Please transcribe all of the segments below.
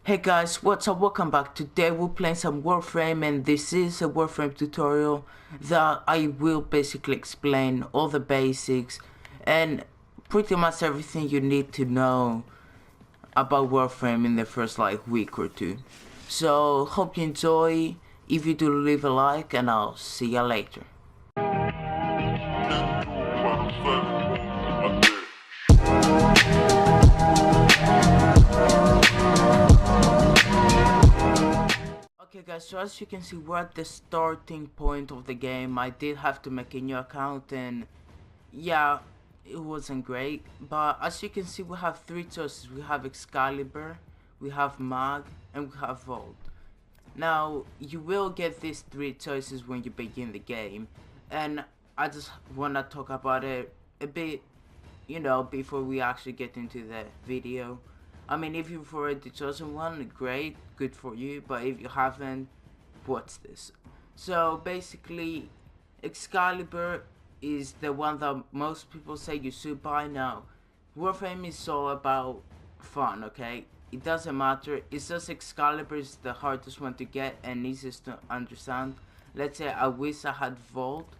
Hey guys, what's up? Welcome back. Today we're playing some Warframe, and this is a Warframe tutorial that I will basically explain all the basics and pretty much everything you need to know about Warframe in the first week or two. So hope you enjoy. If you do, leave a like and I'll see ya later. Okay guys, so as you can see, we're at the starting point of the game. I did have to make a new account, and yeah, it wasn't great. But as you can see, we have three choices. We have Excalibur, we have Mag, and we have Vault. Now, you will get these three choices when you begin the game, and I just want to talk about it a bit, before we actually get into the video. I mean, if you've already chosen one, great, good for you, but if you haven't, what's this? So basically, Excalibur is the one that most people say you should buy now. Warframe is all about fun, okay? It doesn't matter, it's just Excalibur is the hardest one to get and easiest to understand. Let's say I wish I had Vault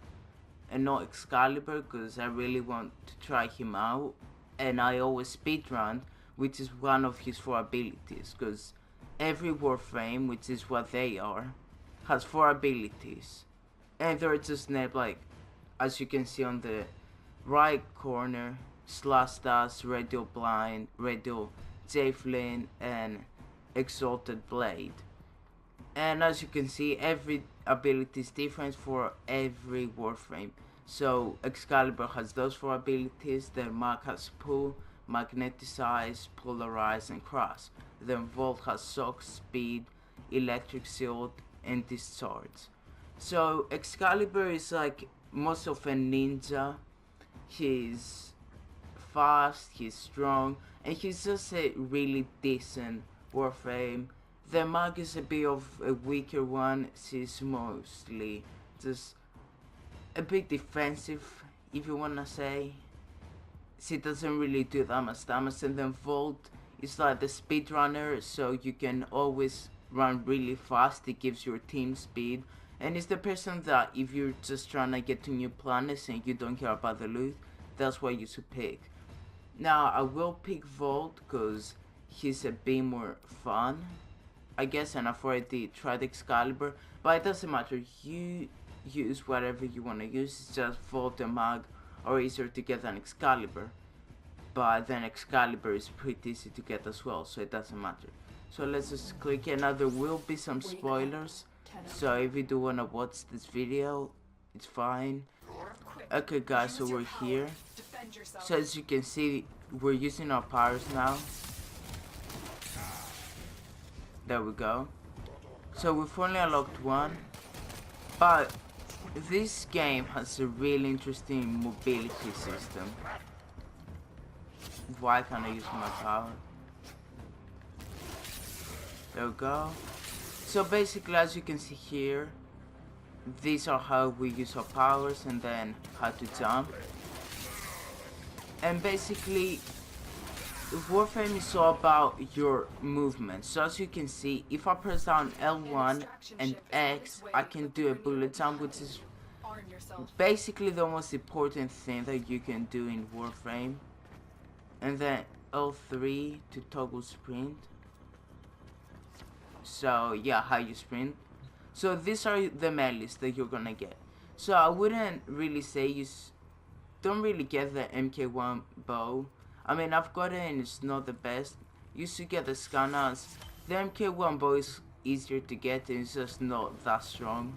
and not Excalibur, because I really want to try him out, and I always speedrun, which is one of his 4 abilities, because every Warframe, which is what they are, has 4 abilities, and they're just named like, as you can see on the right corner: Slash Dash, Radial Blind, Radial Javelin, and Exalted Blade. And as you can see, every ability is different for every Warframe. So Excalibur has those 4 abilities. Then Mag has Pull, Magneticize, Polarize, and Crush. Then Vault has Shock, Speed, Electric Shield, and Discharge. So Excalibur is like most of a ninja. He's fast, he's strong, and he's just a really decent Warframe. The Mag is a bit of a weaker one. She's mostly just a bit defensive, if you wanna say. She doesn't really do that much damage. And then Vault is like the speedrunner, so you can always run really fast. It gives your team speed, and it's the person that if you're just trying to get to new planets and you don't care about the loot, that's what you should pick. Now I will pick Vault because he's a bit more fun, I guess, and I've already tried Excalibur, but it doesn't matter. You use whatever you want to use. It's just Vault and Mag are easier to get than Excalibur, but then Excalibur is pretty easy to get as well, so it doesn't matter. So let's just click it. Now there will be some spoilers, so if you do want to watch this video, it's fine. Okay guys, so we're here. So as you can see, we're using our powers now. There we go. So we've only unlocked one, but this game has a really interesting mobility system. Why can't I use my power? There we go. So basically, as you can see here, these are how we use our powers, and then how to jump. And basically, Warframe is all about your movement. So as you can see, if I press down L1 and X, I can do a bullet jump, which is basically the most important thing that you can do in Warframe. And then L3 to toggle sprint. So yeah, how you sprint. So these are the melees that you're gonna get. So I wouldn't really say you don't really get the MK1 bow. I mean, I've got it and it's not the best. You should get the Scanas. The MK1 bow is easier to get and it's just not that strong.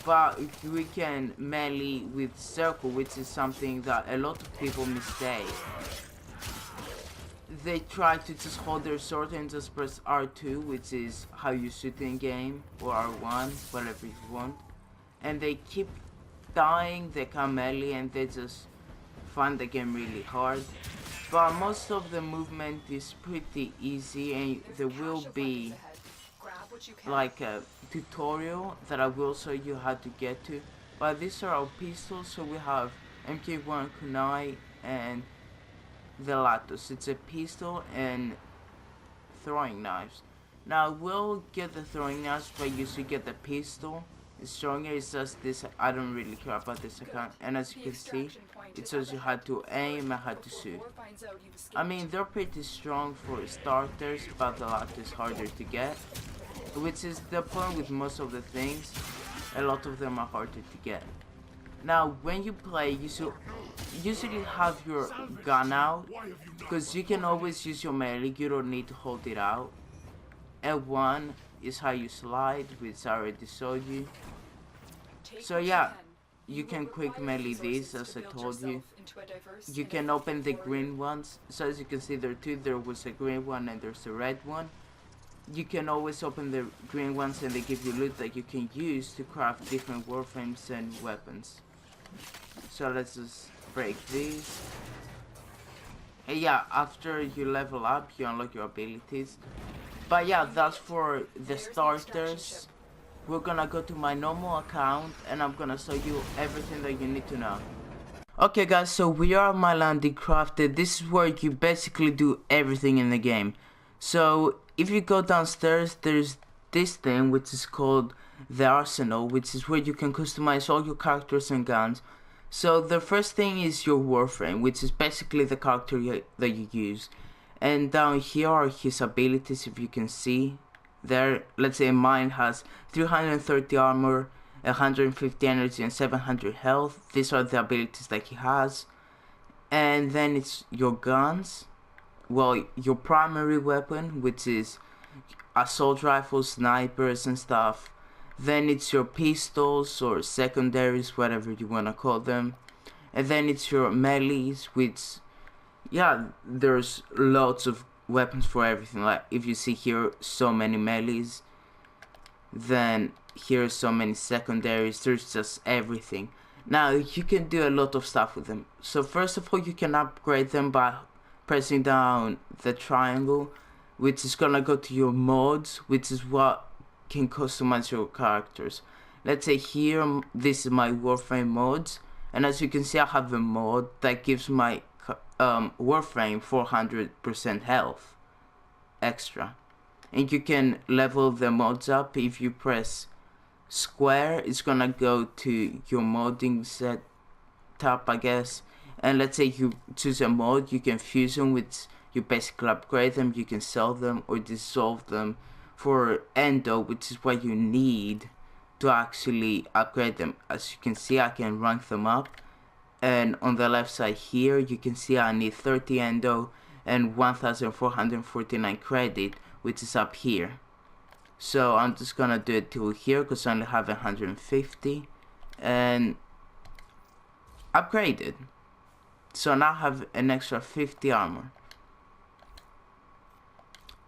But we can melee with circle, which is something that a lot of people mistake. They try to just hold their sword and just press R2, which is how you shoot in game, or R1, whatever you want. And they keep dying, they can't melee, and they just find the game really hard. But most of the movement is pretty easy, and there will be like a tutorial that I will show you how to get to. But these are our pistols. So we have MK1 Kunai and the Latus. It's a pistol and throwing knives. Now we'll get the throwing knives, but you should get the pistol. It's stronger. It's just this. I don't really care about this account. And as you can see, it tells you how to aim and how to shoot. I mean, they're pretty strong for starters, but the lot is harder to get, which is the point with most of the things. A lot of them are harder to get. Now, when you play, you should usually have your gun out, because you can always use your melee. You don't need to hold it out. L1 is how you slide, which I already showed you. So yeah, you can quick melee these, as I told you. You can open the green ones. So as you can see, there are two. There was a green one and there's a red one. You can always open the green ones and they give you loot that you can use to craft different warframes and weapons. So let's just break these. And yeah, after you level up, you unlock your abilities. But yeah, that's for the starters. We're gonna go to my normal account and I'm gonna show you everything that you need to know. Okay guys, so we are on my landing crafted. This is where you basically do everything in the game. So if you go downstairs, there's this thing which is called the arsenal, which is where you can customize all your characters and guns. So the first thing is your Warframe, which is basically the character that you use. And down here are his abilities, if you can see. There, let's say mine has 330 armor, 150 energy and 700 health. These are the abilities that he has. And then it's your guns. Well, your primary weapon, which is assault rifles, snipers and stuff. Then it's your pistols or secondaries, whatever you wanna call them. And then it's your melees, which, yeah, there's lots of weapons for everything. Like if you see here, so many melees. Then here's so many secondaries. There's just everything. Now you can do a lot of stuff with them. So first of all, you can upgrade them by pressing down the triangle, which is gonna go to your mods, which is what can customize your characters. Let's say here, this is my Warframe mods, and as you can see, I have a mod that gives my Warframe 400% health extra. And you can level the mods up. If you press square, it's gonna go to your modding setup, I guess. And let's say you choose a mod, you can fuse them, which you basically upgrade them. You can sell them or dissolve them for endo, which is what you need to actually upgrade them. As you can see, I can rank them up. And on the left side here, you can see I need 30 endo and 1449 credit, which is up here. So I'm just gonna do it till here because I only have 150 and upgraded. So now I have an extra 50 armor.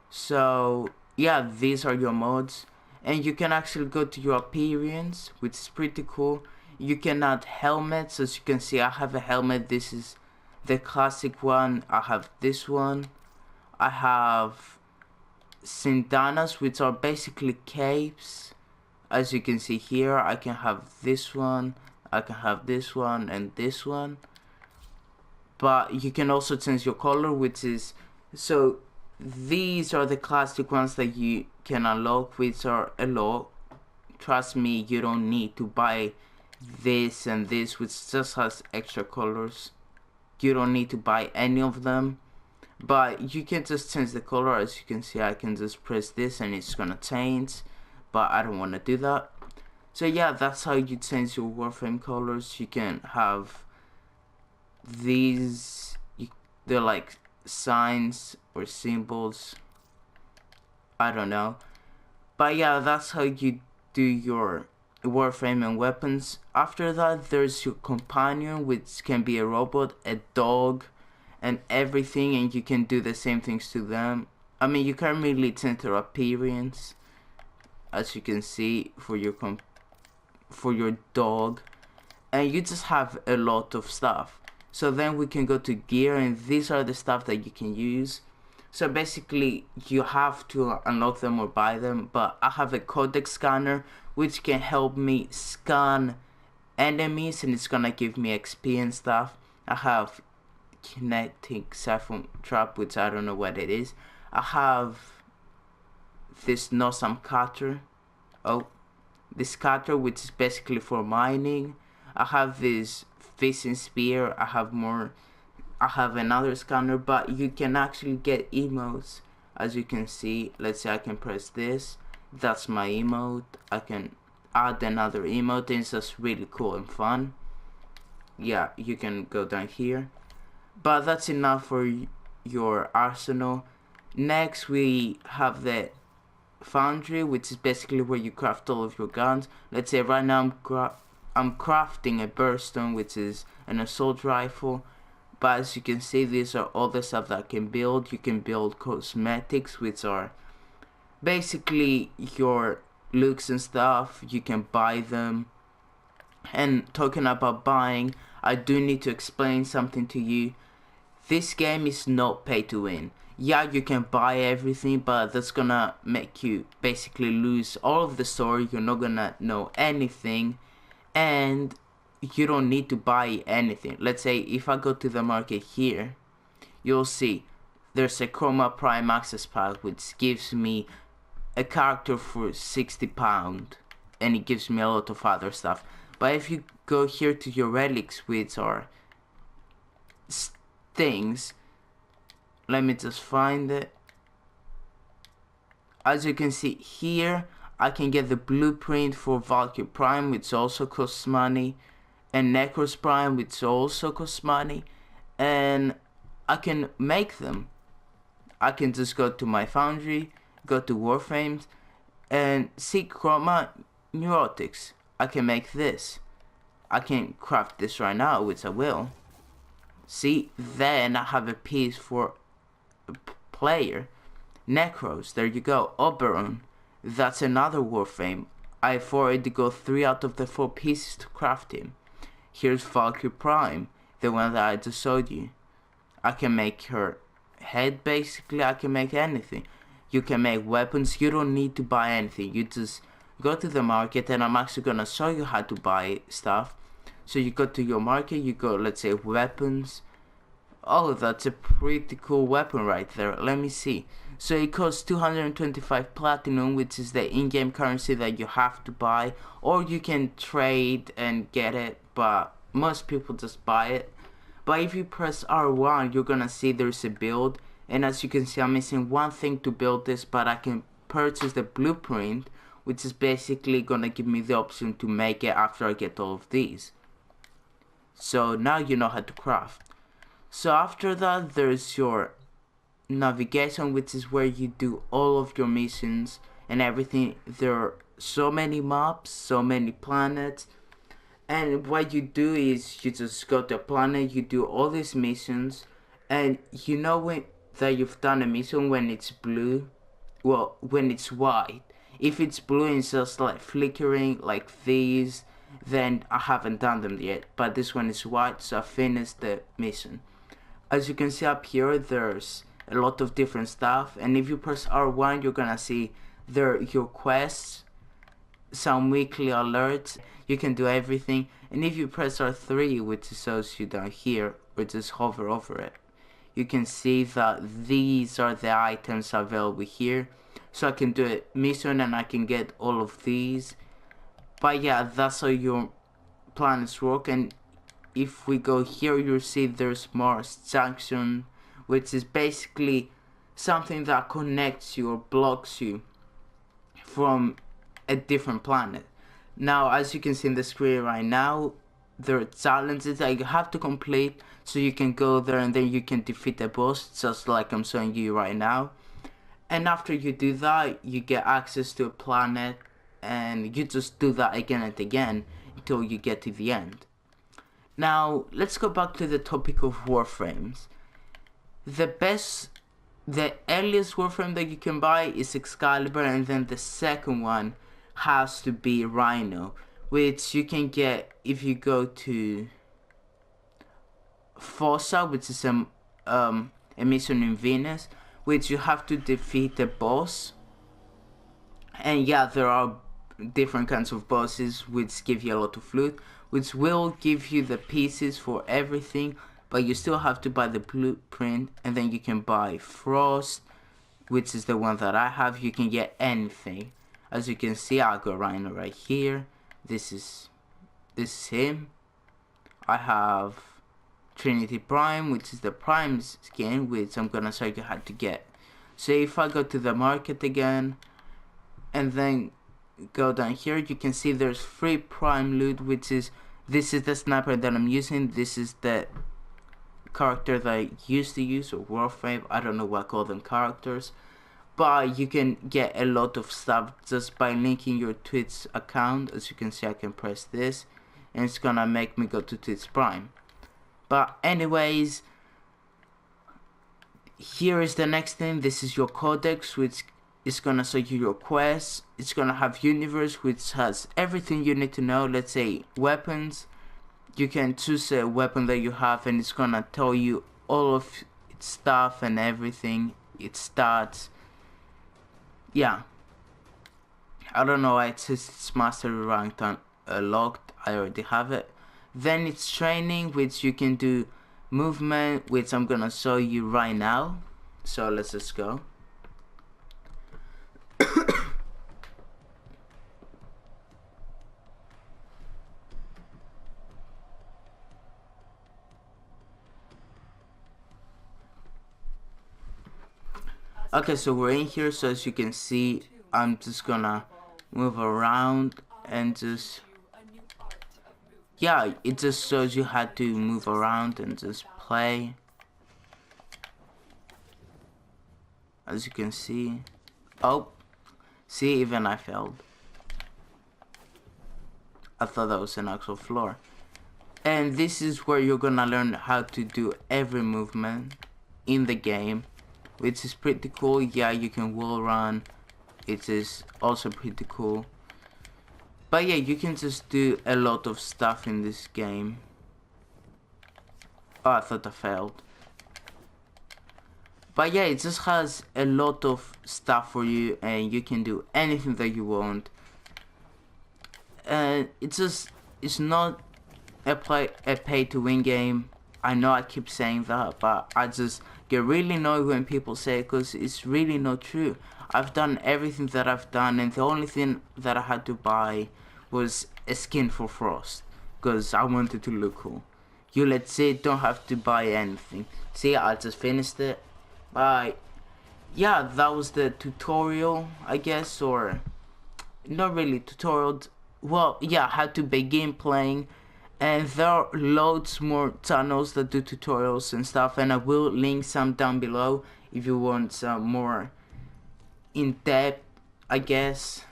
So yeah, these are your mods, and you can actually go to your appearance, which is pretty cool. You can add helmets. As you can see, I have a helmet. This is the classic one. I have this one. I have Sindanas, which are basically capes. As you can see here, I can have this one, I can have this one and this one. But you can also change your color, which is, so these are the classic ones that you can unlock, which are a lot. Trust me, you don't need to buy this and this, which just has extra colors. You don't need to buy any of them, but you can just change the color. As you can see, I can just press this and it's gonna change, but I don't want to do that. So yeah, that's how you change your Warframe colors. You can have these, they're like signs or symbols, I don't know, but yeah, that's how you do your Warframe and weapons. After that, there's your companion, which can be a robot, a dog, and everything, and you can do the same things to them. I mean, you can't really change their appearance, as you can see, for your dog, and you just have a lot of stuff. So then we can go to gear, and these are the stuff that you can use. So basically, you have to unlock them or buy them, but I have a codex scanner, which can help me scan enemies, and it's gonna give me XP and stuff. I have kinetic siphon trap, which I don't know what it is. I have this Nosam cutter. Oh, this cutter, which is basically for mining. I have this fishing spear. I have another scanner, but you can actually get emotes, as you can see. Let's say I can press this. That's my emote. I can add another emote, and it's just really cool and fun. Yeah, you can go down here, but that's enough for your arsenal. Next we have the Foundry, which is basically where you craft all of your guns. Let's say right now I'm crafting a Burstone, which is an assault rifle. But as you can see, these are all the stuff that I can build. You can build cosmetics, which are basically your looks and stuff. You can buy them. And talking about buying, I do need to explain something to you. This game is not pay to win. Yeah, you can buy everything, but that's gonna make you basically lose all of the story. You're not gonna know anything, and you don't need to buy anything. Let's say if I go to the market here, you'll see there's a Chroma Prime Access Pack, which gives me a character for £60, and it gives me a lot of other stuff. But if you go here to your relics, which are things, let me just find it. As you can see here, I can get the blueprint for Valkyrie Prime, which also costs money, and Necros Prime, which also costs money, and I can make them. I can just go to my Foundry, go to Warframes, and see Chroma Neurotics. I can make this. I can craft this right now, which I will. See, then I have a piece for a player. Necros, there you go. Oberon, that's another Warframe. I've already got 3 out of the 4 pieces to craft him. Here's Valkyrie Prime, the one that I just showed you. I can make her head, basically. I can make anything. You can make weapons. You don't need to buy anything. You just go to the market, and I'm actually gonna show you how to buy stuff. So you go to your market, you go, let's say, weapons. Oh, that's a pretty cool weapon right there. Let me see. So it costs 225 platinum, which is the in-game currency that you have to buy, or you can trade and get it, but most people just buy it. But if you press R1, you're gonna see there's a build, and as you can see, I'm missing one thing to build this, but I can purchase the blueprint, which is basically gonna give me the option to make it after I get all of these. So now you know how to craft. So after that, there's your navigation, which is where you do all of your missions and everything. There are so many maps, so many planets, and what you do is you just go to a planet, you do all these missions, and you know when that you've done a mission when it's blue, well, when it's white. If it's blue and it's just like flickering like these, then I haven't done them yet, but this one is white, so I finished the mission. As you can see up here, there's a lot of different stuff, and if you press R1, you're gonna see there your quests, some weekly alerts. You can do everything, and if you press R3, which shows you down here, or just hover over it, you can see that these are the items available here. So I can do a mission and I can get all of these. But yeah, that's how your planets work. And if we go here, you'll see there's Mars Junction, which is basically something that connects you or blocks you from a different planet. Now, as you can see in the screen right now, there are challenges that you have to complete, so you can go there and then you can defeat the boss, just like I'm showing you right now. And after you do that, you get access to a planet, and you just do that again and again until you get to the end. Now, let's go back to the topic of Warframes. The earliest Warframe that you can buy is Excalibur, and then the second one has to be Rhino, which you can get if you go to Fossa, which is a mission in Venus, which you have to defeat the boss. And yeah, there are different kinds of bosses which give you a lot of loot, which will give you the pieces for everything, but you still have to buy the blueprint, and then you can buy Frost, which is the one that I have, you can get anything. As you can see, I got Rhino right here. This is him. I have Trinity Prime, which is the Prime skin, which I'm gonna show you how to get. So if I go to the market again and then go down here, you can see there's free Prime loot, which is, this is the sniper that I'm using. This is the character that I used to use, or Warframe, I don't know what I call them characters. But you can get a lot of stuff just by linking your Twitch account. As you can see, I can press this and it's gonna make me go to Twitch Prime. But anyways, here is the next thing. This is your codex, which is gonna show you your quests. It's gonna have universe, which has everything you need to know. Let's say weapons. You can choose a weapon that you have and it's gonna tell you all of its stuff and everything, its stats. Yeah, I don't know why it says it's mastery ranked on locked. I already have it. Then it's training, which you can do movement, which I'm gonna show you right now. So let's just go. Okay, so we're in here, so as you can see, I'm just gonna move around and just, yeah, it just shows you how to move around and just play. As you can see, oh, see, even I failed. I thought that was an actual floor. And this is where you're gonna learn how to do every movement in the game, which is pretty cool. Yeah, you can wall run. It is also pretty cool. But yeah, you can just do a lot of stuff in this game. Oh, I thought I failed. But yeah, it just has a lot of stuff for you and you can do anything that you want. And it's not a pay to win game. I know I keep saying that, but I just get really annoyed when people say it, because it's really not true. I've done everything that I've done, and the only thing that I had to buy was a skin for Frost, because I wanted to look cool. You, let's say, don't have to buy anything. See, I just finished it. But yeah, that was the tutorial, I guess, or not really tutorial. Well, yeah, how to begin playing. And there are loads more channels that do tutorials and stuff, and I will link some down below if you want some more in-depth, I guess,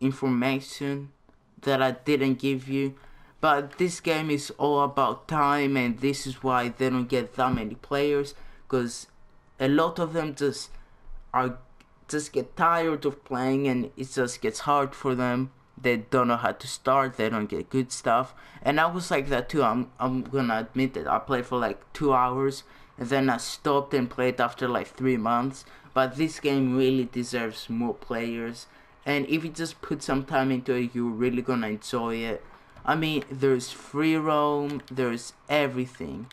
information that I didn't give you. But this game is all about time, and this is why they don't get that many players, because a lot of them just get tired of playing, and it just gets hard for them. They don't know how to start, they don't get good stuff. And I was like that too. I'm gonna admit it. I played for like 2 hours and then I stopped and played after like 3 months. But this game really deserves more players, and if you just put some time into it, you're really gonna enjoy it. I mean, there's free roam, there's everything.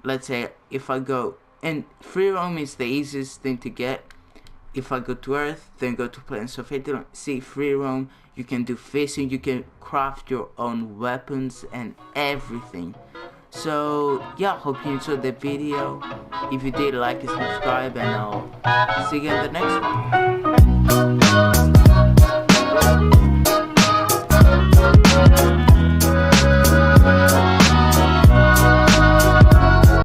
Let's say if I go, and free roam is the easiest thing to get. If I go to Earth, then go to Plains of Italy, see free roam, you can do fishing, you can craft your own weapons and everything. So yeah, hope you enjoyed the video. If you did, like and subscribe, and I'll see you in the next one.